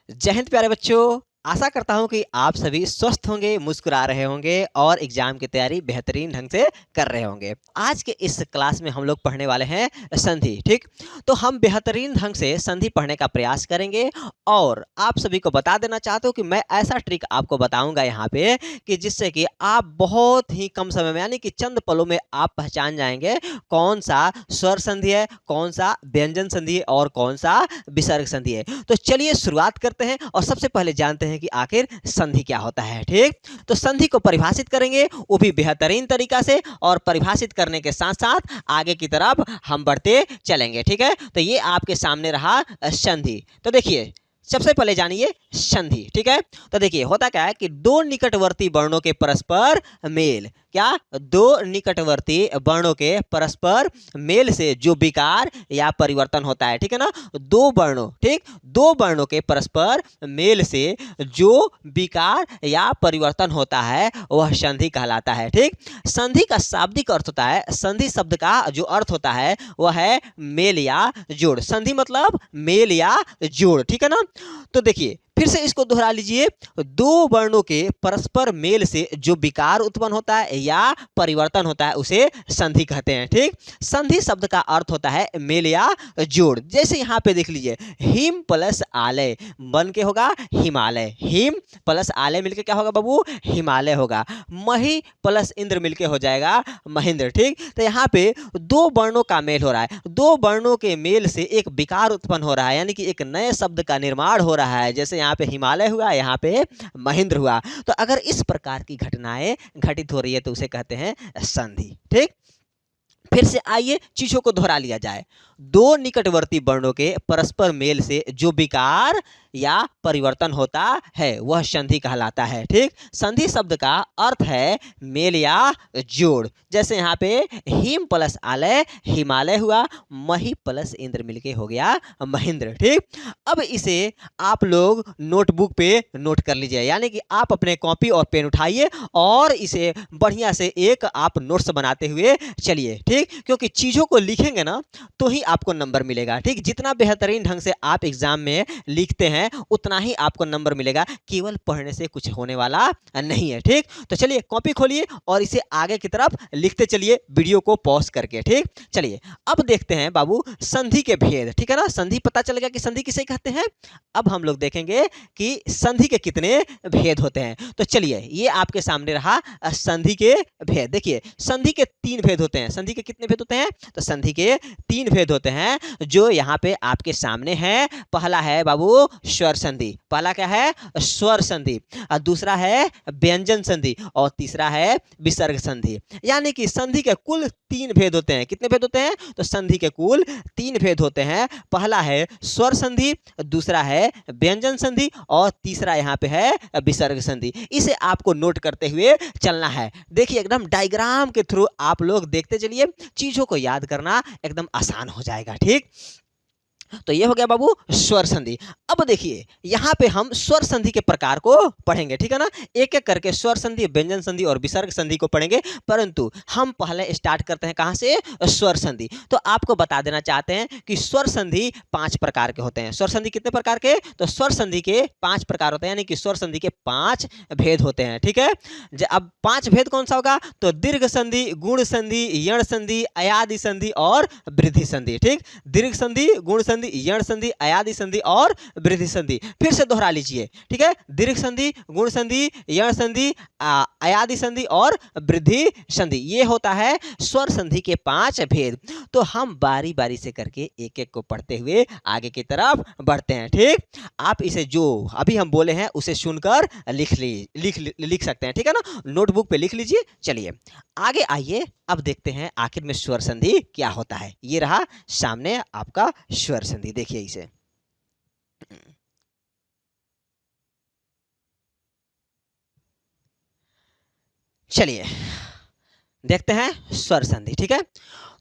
जय हिंद प्यारे बच्चों। आशा करता हूं कि आप सभी स्वस्थ होंगे, मुस्कुरा रहे होंगे और एग्जाम की तैयारी बेहतरीन ढंग से कर रहे होंगे। आज के इस क्लास में हम लोग पढ़ने वाले हैं संधि। ठीक, तो हम बेहतरीन ढंग से संधि पढ़ने का प्रयास करेंगे और आप सभी को बता देना चाहता हूं कि मैं ऐसा ट्रिक आपको बताऊंगा यहाँ पे कि जिससे कि आप बहुत ही कम समय में यानी कि चंद पलों में आप पहचान जाएंगे कौन सा स्वर संधि है, कौन सा व्यंजन संधि है और कौन सा विसर्ग संधि है। तो चलिए शुरुआत करते हैं और सबसे पहले जानते हैं कि आखिर संधि क्या होता है। ठीक, तो संधि को परिभाषित करेंगे वो भी बेहतरीन तरीका से और परिभाषित करने के साथ साथ आगे की तरफ हम बढ़ते चलेंगे। ठीक है, तो ये आपके सामने रहा संधि। तो देखिए सबसे पहले जानिए संधि। ठीक है, तो देखिए होता क्या है कि दो निकटवर्ती वर्णों के परस्पर मेल, क्या दो निकटवर्ती वर्णों के परस्पर मेल से जो विकार या परिवर्तन होता है। ठीक है ना, दो वर्णों, ठीक, दो वर्णों के परस्पर मेल से जो विकार या परिवर्तन होता है वह संधि कहलाता है। ठीक, संधि का शाब्दिक अर्थ होता है, संधि शब्द का जो अर्थ होता है वह है मेल या जोड़। संधि मतलब मेल या जोड़। ठीक है ना, तो देखिए फिर से इसको दोहरा लीजिए, दो वर्णों के परस्पर मेल से जो विकार उत्पन्न होता है या परिवर्तन होता है उसे संधि कहते हैं। ठीक, संधि शब्द का अर्थ होता है मेल या जोड़। जैसे यहाँ पे देख लीजिए, हिम प्लस आलय बन के होगा हिमालय, हिम प्लस आलय मिलके क्या होगा बाबू, हिमालय होगा। मही प्लस इंद्र मिलके हो जाएगा महेंद्र। ठीक, तो यहाँ पे दो वर्णों का मेल हो रहा है, दो वर्णों के मेल से एक विकार उत्पन्न हो रहा है यानी कि एक नए शब्द का निर्माण हो रहा है। जैसे यहाँ पे हिमालय हुआ, यहाँ पे महेंद्र हुआ। तो अगर इस प्रकार की घटनाएं घटित हो रही है तो उसे कहते हैं संधि। ठीक, फिर से आइए चीजों को दोहरा लिया जाए, दो निकटवर्ती वर्णों के परस्पर मेल से जो विकार या परिवर्तन होता है वह संधि कहलाता है। ठीक, संधि शब्द का अर्थ है मेल या जोड़। जैसे यहाँ पे हिम प्लस आलय हिमालय हुआ, मही प्लस इंद्र मिलके हो गया महेंद्र। ठीक, अब इसे आप लोग नोटबुक पे नोट कर लीजिए, यानी कि आप अपने कॉपी और पेन उठाइए और इसे बढ़िया से एक आप नोट्स बनाते हुए चलिए। ठीक, क्योंकि चीजों को लिखेंगे ना तो ही आपको नंबर मिलेगा। ठीक, जितना बेहतरीन ढंग से आप एग्जाम में लिखते हैं उतना ही आपको नंबर मिलेगा, केवल पढ़ने से कुछ होने वाला नहीं है। ठीक, तो चलिए कॉपी खोलिए और इसे आगे की तरफ लिखते चलिए वीडियो को पॉज करके। ठीक, चलिए अब देखते हैं बाबू संधि के भेद। ठीक है ना, संधि पता चल गया कि संधि किसे कहते हैं। अब हम लोग देखेंगे कि संधि के कितने भेद होते हैं। तो चलिए ये आपके सामने रहा संधि के भेद। देखिए संधि के तीन भेद होते हैं। संधि के कितने भेद होते हैं, तो संधि के तीन भेद होते हैं जो यहाँ पे आपके सामने है। पहला है बाबू स्वर संधि, पहला क्या है, स्वर संधि, और दूसरा है व्यंजन संधि और तीसरा है विसर्ग संधि। यानी कि संधि के कुल तीन भेद होते हैं। कितने भेद होते हैं, तो संधि के कुल तीन भेद होते हैं। पहला है स्वर संधि, दूसरा है व्यंजन संधि और तीसरा यहाँ पे है विसर्ग संधि। इसे आपको नोट करते हुए चलना है। देखिए एकदम डायग्राम के थ्रू आप लोग देखते चलिए, चीजों को याद करना एकदम आसान हो जाएगा। ठीक, तो ये हो गया बाबू स्वर संधि। अब देखिए यहाँ पे हम स्वर संधि के प्रकार को पढ़ेंगे। ठीक है ना, एक एक करके स्वर संधि, व्यंजन संधि और विसर्ग संधि को पढ़ेंगे, परंतु हम पहले स्टार्ट करते हैं कहाँ से, स्वर संधि। तो आपको बता देना चाहते हैं कि स्वर संधि 5 प्रकार के होते हैं। स्वर संधि कितने प्रकार के, तो स्वर संधि के 5 प्रकार होते हैं, यानी कि स्वर संधि के 5 भेद होते हैं। ठीक है, अब 5 भेद कौन सा होगा, तो दीर्घ संधि, गुण संधि, यण संधि, अयादि संधि और वृद्धि संधि। ठीक, दीर्घ संधि, गुण संधि, यण संधि, अयादि संधि और वृद्धि संधि। फिर से दोहरा लीजिए, ठीक है, दीर्घ संधि, गुण संधि, यण संधि, अयादि संधि और वृद्धि संधि। ये होता है स्वर संधि के 5 भेद। तो हम बारी बारी से करके एक एक को पढ़ते हुए आगे की तरफ बढ़ते हैं। ठीक, आप इसे जो अभी हम बोले हैं उसे सुनकर लिख सकते हैं। ठीक है ना, नोटबुक पे लिख लीजिए। चलिए आगे आइए, अब देखते हैं आखिर में स्वर संधि क्या होता है। ये रहा सामने आपका स्वर संधि, देखिए इसे। चलिए देखते हैं स्वर संधि। ठीक है,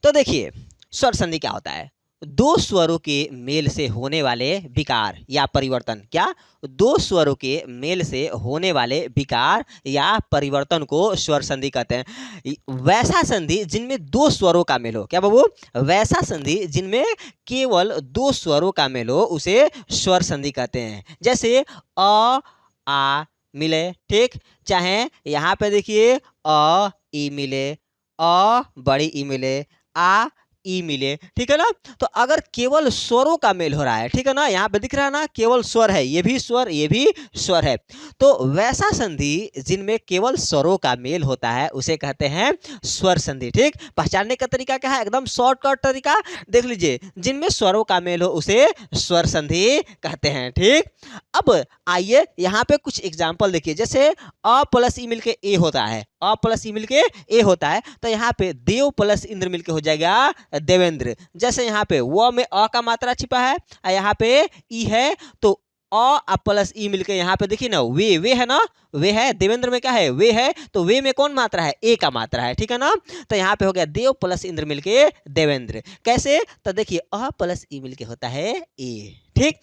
तो देखिए स्वर संधि क्या होता है। दो स्वरों के मेल से होने वाले विकार या परिवर्तन, क्या, दो स्वरों के मेल से होने वाले विकार या परिवर्तन को स्वर संधि कहते हैं। वैसा संधि जिनमें दो स्वरों का मेल हो, क्या बाबू, वैसा संधि जिनमें केवल दो स्वरों का मेल हो उसे स्वर संधि कहते हैं। जैसे अ आ मिले, ठीक, चाहे यहाँ पे देखिए अ ई मिले, अ बड़ी ई मिले, आ ई मिले, ठीक है ना। तो अगर केवल स्वरों का मेल हो रहा है, ठीक है ना, यहाँ पे दिख रहा है ना, केवल स्वर है, ये भी स्वर, ये भी स्वर है, तो वैसा संधि जिनमें केवल स्वरों का मेल होता है उसे कहते हैं स्वर संधि। ठीक, पहचानने का तरीका क्या है, एकदम शॉर्टकट तरीका देख लीजिए, जिनमें स्वरों का मेल हो उसे स्वर संधि कहते हैं। ठीक, अब आइए यहाँ पे कुछ एग्जाम्पल देखिए। जैसे अ प्लस ई मिलके ए होता है, अ प्लस ई मिलके ए होता है, तो यहाँ पे देव प्लस इंद्र मिलके हो जाएगा देवेंद्र। जैसे यहाँ पे व में अ का मात्रा छिपा है और यहाँ पे ई है, तो अ प्लस ई मिलके यहाँ पे देखिए ना वे है ना, वे है, देवेंद्र में क्या है, वे है, तो वे में कौन मात्रा है, ए का मात्रा है, ठीक है ना। तो यहाँ पे हो गया देव प्लस इंद्र मिलके देवेंद्र। कैसे, तो देखिए अ प्लस ई मिलके होता है ए, ठीक।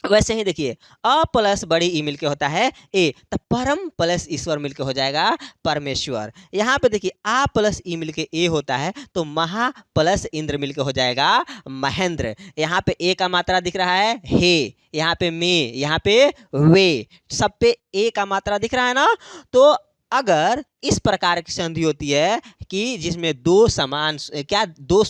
वैसे ही देखिए अ प्लस बड़ी ई मिलके होता है ए, तो परम प्लस ईश्वर मिलके हो जाएगा परमेश्वर। यहाँ पे देखिए आ प्लस ई मिलके ए होता है, तो महा प्लस इंद्र मिलके हो जाएगा महेंद्र। यहाँ पे ए का मात्रा दिख रहा है हे, यहाँ पे में, यहाँ पे वे, सब पे ए का मात्रा दिख रहा है ना। तो अगर इस प्रकार की संधि होती है कि जिसमें दो समान, क्या, दो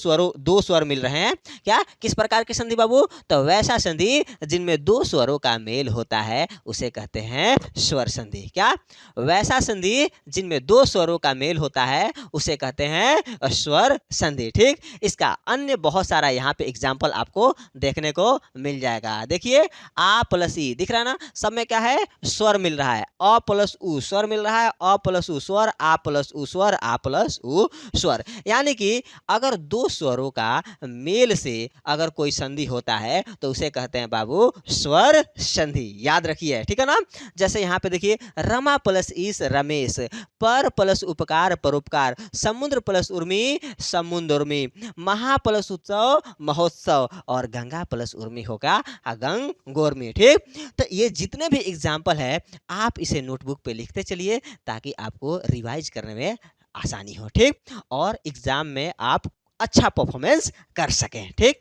स्वर मिल रहे हैं, क्या, किस प्रकार की संधि बाबू, तो वैसा संधि जिनमें दो स्वरों का मेल होता है उसे कहते हैं स्वर संधि। क्या, वैसा संधि जिनमें दो स्वरों का मेल होता है उसे कहते हैं स्वर संधि। ठीक, इसका अन्य बहुत सारा यहाँ पे एग्जाम्पल आपको देखने को मिल जाएगा। देखिए आ प्लस ई दिख रहा है ना, सब में क्या है, स्वर मिल रहा है, अ प्लस उ स्वर मिल रहा है, अ प्लस उ स्वर, आ प्लस उ स्वर, आ प्लस उ स्वर। यानी कि अगर दो स्वरों का मेल से अगर कोई संधि होता है तो उसे कहते हैं बाबू स्वर संधि, याद रखिए, ठीक है ना। जैसे यहाँ पे देखिए रमा प्लस ईश रमेश, पर प्लस उपकार परोपकार, समुद्र प्लस उर्मी समुद्र उर्मी, महा प्लस उत्सव महोत्सव, और गंगा प्लस उर्मी होगा गंग गोर्मी। ठीक, तो ये जितने भी एग्जाम्पल है आप इसे नोटबुक पे लिखते चलिए ताकि आपको रिवाइज करने में आसानी हो। ठीक, और एग्जाम में आप अच्छा परफॉर्मेंस कर सकें। ठीक,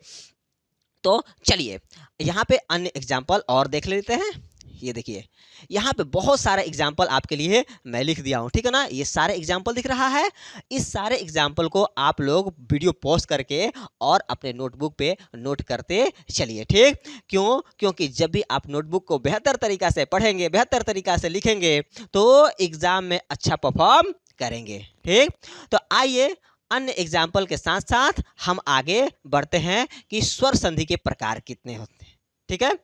तो चलिए यहाँ पे अन्य एग्जाम्पल और देख लेते हैं। ये देखिए यहाँ पे बहुत सारे एग्जाम्पल आपके लिए मैं लिख दिया हूँ, ठीक है ना। ये सारे एग्जाम्पल दिख रहा है, इस सारे एग्जाम्पल को आप लोग वीडियो पॉज करके और अपने नोटबुक पे नोट करते चलिए। ठीक, क्यों, क्योंकि जब भी आप नोटबुक को बेहतर तरीका से पढ़ेंगे, बेहतर तरीका से लिखेंगे तो एग्जाम में अच्छा परफॉर्म करेंगे। ठीक, तो आइए अन्य एग्जाम्पल के साथ साथ हम आगे बढ़ते हैं कि स्वर संधि के प्रकार कितने होते हैं। ठीक है,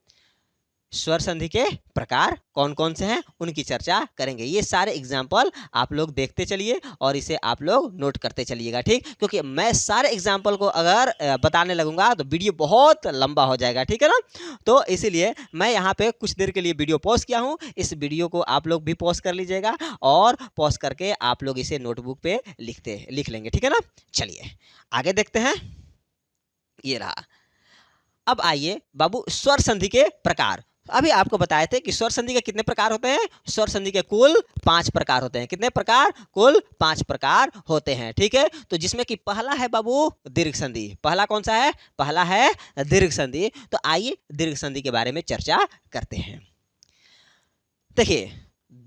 स्वर संधि के प्रकार कौन कौन से हैं उनकी चर्चा करेंगे। ये सारे एग्जाम्पल आप लोग देखते चलिए और इसे आप लोग नोट करते चलिएगा। ठीक, क्योंकि मैं सारे एग्जाम्पल को अगर बताने लगूंगा तो वीडियो बहुत लंबा हो जाएगा, ठीक है ना। तो इसीलिए मैं यहाँ पे कुछ देर के लिए वीडियो पॉज किया हूँ, इस वीडियो को आप लोग भी पॉज कर लीजिएगा और पॉज करके आप लोग इसे नोटबुक पे लिख लेंगे, ठीक है ना। चलिए आगे देखते हैं, ये रहा। अब आइए बाबू स्वर संधि के प्रकार। अभी आपको बताए थे कि स्वर संधि के कितने प्रकार होते हैं, स्वर संधि के कुल 5 प्रकार होते हैं। कितने प्रकार, कुल 5 प्रकार होते हैं। ठीक है, तो जिसमें कि पहला है बाबू दीर्घ संधि। पहला कौन सा है, पहला है दीर्घ संधि। तो आइए दीर्घ संधि के बारे में चर्चा करते हैं। देखिए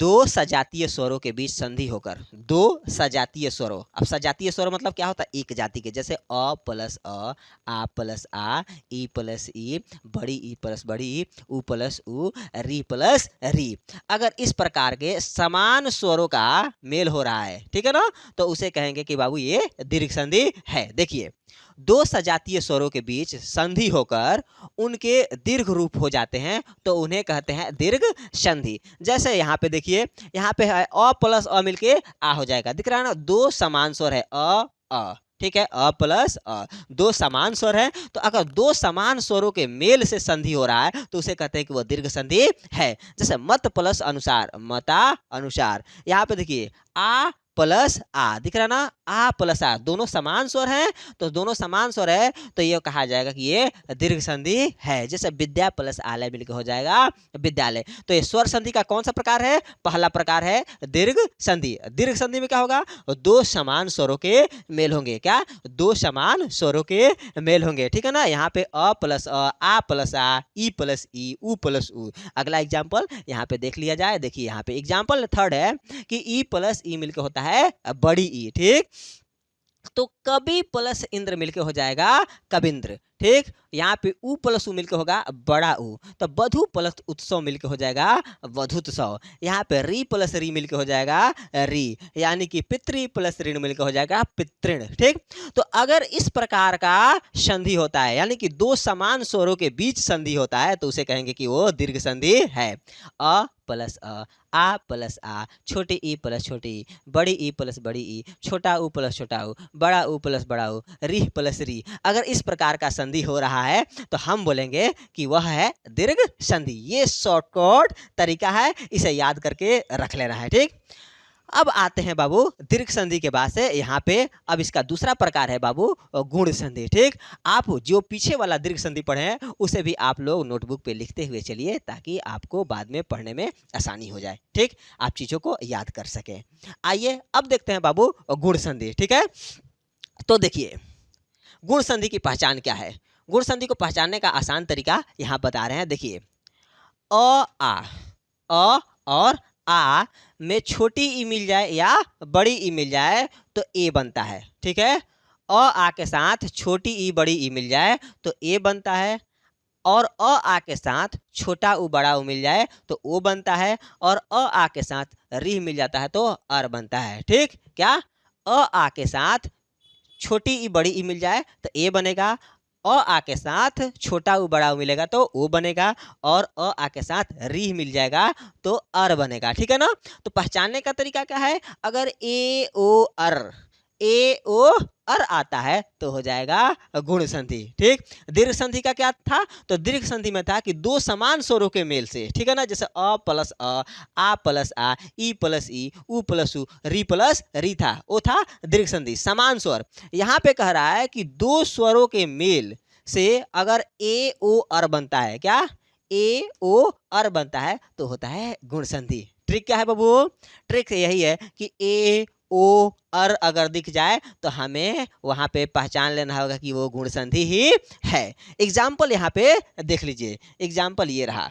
दो सजातीय स्वरों के बीच संधि होकर, दो सजातीय स्वरों, अब सजातीय स्वर मतलब क्या होता है, एक जाति के, जैसे अ प्लस अ, आ प्लस आ, ई प्लस ई, बड़ी ई प्लस बड़ी ई, उ प्लस उ, री प्लस री। अगर इस प्रकार के समान स्वरों का मेल हो रहा है, ठीक है ना, तो उसे कहेंगे कि बाबू ये दीर्घ संधि है। देखिए दो सजातीय स्वरों के बीच संधि होकर उनके दीर्घ रूप हो जाते हैं तो उन्हें कहते हैं दीर्घ संधि। जैसे यहाँ पे देखिए, यहाँ पे है अ प्लस अ मिलके आ हो जाएगा, दिख रहा है ना, दो समान स्वर है अ, ठीक है, अ प्लस अ, दो समान स्वर है। तो अगर दो समान स्वरों के मेल से संधि हो रहा है तो उसे कहते हैं कि वह दीर्घ संधि है। जैसे मत प्लस अनुसार, मता अनुसार। यहाँ पे देखिए आ प्लस आ, दिख रहा ना, आ प्लस आ, दोनों समान स्वर हैं, तो दोनों समान स्वर है तो ये कहा जाएगा कि ये दीर्घ संधि है। जैसे विद्या प्लस आलय मिलकर हो जाएगा विद्यालय। तो ये स्वर संधि का कौन सा प्रकार है? पहला प्रकार है दीर्घ संधि। दीर्घ संधि में क्या होगा? दो समान स्वरों के मेल होंगे। क्या? दो समान स्वरों के मेल होंगे, ठीक है ना। यहाँ पे अ प्लस आ प्लस आ, ई प्लस ई, उ प्लस उ। अगला एग्जाम्पल यहाँ पे देख लिया जाए। देखिए यहाँ पे एग्जाम्पल थर्ड है कि ई प्लस ई मिलकर होता है बड़ी ई, ठीक। तो कवि प्लस इंद्र मिलके हो जाएगा कविंद्र, ठीक। यहाँ पे उ प्लस उ मिलके होगा बड़ा उ। तो वधु प्लस उत्सव मिलके हो जाएगा वधुत्सव। यहाँ पे री प्लस री मिलके हो जाएगा री, यानी कि पितृ प्लस ऋण मिलके हो जाएगा पितृण, ठीक। तो अगर इस प्रकार का संधि होता है, यानी कि दो समान स्वरों के बीच संधि होता है, तो उसे कहेंगे कि वो दीर्घ संधि है। अ प्लस आ प्लस आ, छोटी ई प्लस छोटी ई, बड़ी ई प्लस बड़ी ई, छोटा उ प्लस छोटा उ, बड़ा उ प्लस बड़ा उ, री प्लस री। अगर इस प्रकार का संधि हो रहा है तो हम बोलेंगे कि वह है दीर्घ संधि। ये शॉर्टकट तरीका है, इसे याद करके रख लेना है, ठीक। अब आते हैं बाबू दीर्घ संधि के बाद से यहाँ पे अब इसका दूसरा प्रकार है बाबू गुण संधि, ठीक। आप जो पीछे वाला दीर्घ संधि पढ़े हैं उसे भी आप लोग नोटबुक पे लिखते हुए चलिए, ताकि आपको बाद में पढ़ने में आसानी हो जाए, ठीक। आप चीज़ों को याद कर सकें। आइए अब देखते हैं बाबू गुण संधि, ठीक है। तो देखिए गुण संधि की पहचान क्या है। गुण संधि को पहचानने का आसान तरीका यहाँ बता रहे हैं। देखिए अ और आ में छोटी ई मिल जाए या बड़ी ई मिल जाए तो ए बनता है, ठीक है। आ के साथ छोटी ई बड़ी ई मिल जाए तो ए बनता है, और आ के साथ छोटा उ बड़ा उ मिल जाए तो ओ बनता है, और आ के साथ री मिल जाता है तो अर बनता है, ठीक। क्या? आ के साथ छोटी ई बड़ी ई मिल जाए तो ए बनेगा, आ के साथ छोटा उ बड़ा उ मिलेगा तो ओ बनेगा, और आ के साथ री मिल जाएगा तो अर बनेगा, ठीक है ना। तो पहचानने का तरीका क्या है? अगर ए ओ अर आता है तो हो जाएगा गुण संधि, ठीक। दीर्घ संधि का क्या था? तो दीर्घ संधि में था कि दो समान स्वरों के मेल से, ठीक है ना। जैसे अ प्लस आ प्लस आ, ई प्लस ई, उ प्लस उ, री प्लस री था, वो था दीर्घ संधि, समान स्वर। यहाँ पे कह रहा है कि दो स्वरों के मेल से अगर ए ओ अर बनता है, क्या? ए ओ अर बनता है तो होता है गुण संधि। ट्रिक क्या है बाबू? ट्रिक यही है कि ए ओ अर अगर दिख जाए तो हमें वहां पे पहचान लेना होगा कि वो गुण संधि ही है। एग्जाम्पल यहाँ पे देख लीजिए। एग्जाम्पल ये रहा।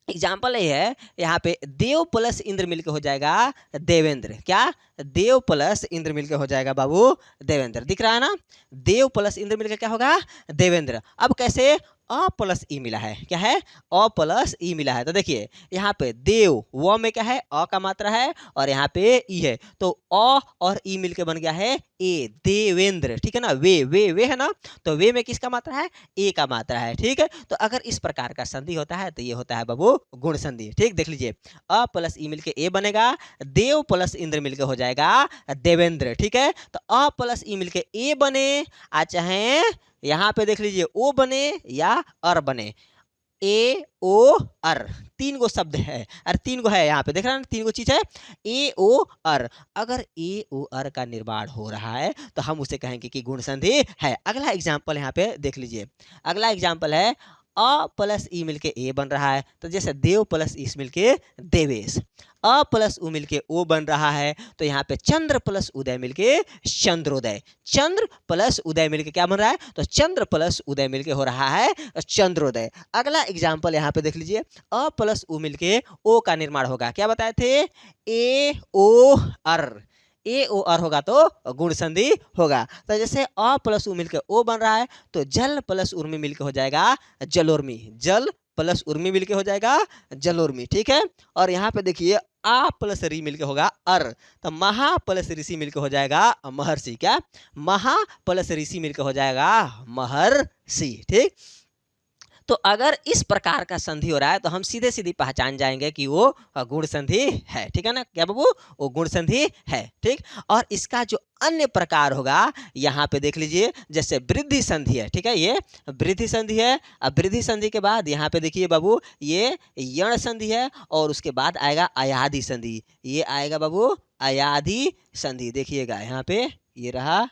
एग्जाम्पल ये है, यहाँ पे देव प्लस इंद्र मिलकर हो जाएगा देवेंद्र। क्या? देव प्लस इंद्र मिलकर हो जाएगा बाबू देवेंद्र। दिख रहा है ना? देव प्लस इंद्र मिलकर क्या होगा? देवेंद्र। अब कैसे? अ प्लस ई मिला है। क्या है? अ प्लस ई मिला है। तो देखिए यहाँ पे देव व में क्या है? अ का मात्रा है, और यहाँ पे ई है, तो अ और ई मिलकर बन गया है ए, देवेंद्र, ठीक है ना। वे है ना, तो वे में किसका मात्रा है? ए का मात्रा है, ठीक है। तो अगर इस प्रकार का संधि होता है तो ये होता है बाबू गुण संधि, ठीक। देख लीजिए अ प्लस ई मिलके ए बनेगा, देव प्लस इंद्र मिलके हो जाएगा देवेंद्र, ठीक है। तो अ प्लस ई मिलके ए बने, चाहे यहाँ पे देख लीजिए ओ बने या अर बने, ए ओ अर, तीन गो शब्द है, और तीन गो है यहाँ पे, देख रहे हैं तीन गो चीज है, ए ओ अर। अगर ए ओ अर का निर्माण हो रहा है तो हम उसे कहेंगे कि गुण संधि है। अगला एग्जाम्पल यहाँ पे देख लीजिए। अगला एग्जाम्पल है अ प्लस ई मिलके ए बन रहा है, तो जैसे देव प्लस इस मिलके देवेश। अ प्लस उ मिलके ओ बन रहा है, तो यहाँ पे चंद्र प्लस उदय मिलके चंद्रोदय। चंद्र प्लस उदय मिलके क्या बन रहा है? तो चंद्र प्लस उदय मिलके हो रहा है चंद्रोदय। अगला एग्जाम्पल यहाँ पे देख लीजिए। अ प्लस उ मिलके ओ का निर्माण होगा। क्या बताए थे? ए ओ अर। ए ओ अर होगा तो गुण संधि होगा। तो जैसे अ प्लस उ मिलके ओ बन रहा है, तो जल प्लस उर्मी मिलके हो जाएगा जलोर्मी। जल प्लस उर्मी मिलके हो जाएगा जलोर्मी, ठीक है। और यहाँ पे देखिए आ प्लस री मिलके होगा अर, तो महा प्लस ऋषि मिलके हो जाएगा महर्षि। क्या? महा प्लस ऋषि मिलके हो जाएगा महर्षि, ठीक। तो अगर इस प्रकार का संधि हो रहा है तो हम सीधे सीधी पहचान जाएंगे कि वो गुण संधि है। ठीक है ना, क्या बाबू, वो गुण संधि है। ठीक, और इसका जो अन्य प्रकार होगा यहाँ पे देख लीजिए, जैसे वृद्धि संधि है। ठीक है, ये वृद्धि संधि है। अब वृद्धि संधि के बाद यहाँ पे देखिए बाबू, ये यण संधि है और उसके बाद आएगा अयाधि संधि। ये आएगा बाबू अयाधि संधि। देखिएगा यहाँ पे ये रहा,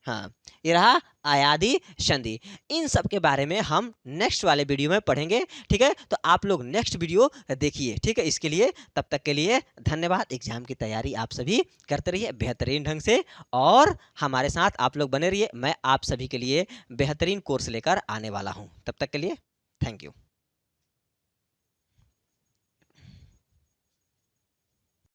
हाँ ये रहा अयाधि संधि। इन सब के बारे में हम नेक्स्ट वाले वीडियो में पढ़ेंगे। ठीक है, तो आप लोग नेक्स्ट वीडियो देखिए। ठीक है, इसके लिए तब तक के लिए धन्यवाद। एग्जाम की तैयारी आप सभी करते रहिए बेहतरीन ढंग से और हमारे साथ आप लोग बने रहिए। मैं आप सभी के लिए बेहतरीन कोर्स लेकर आने वाला हूँ। तब तक के लिए थैंक यू।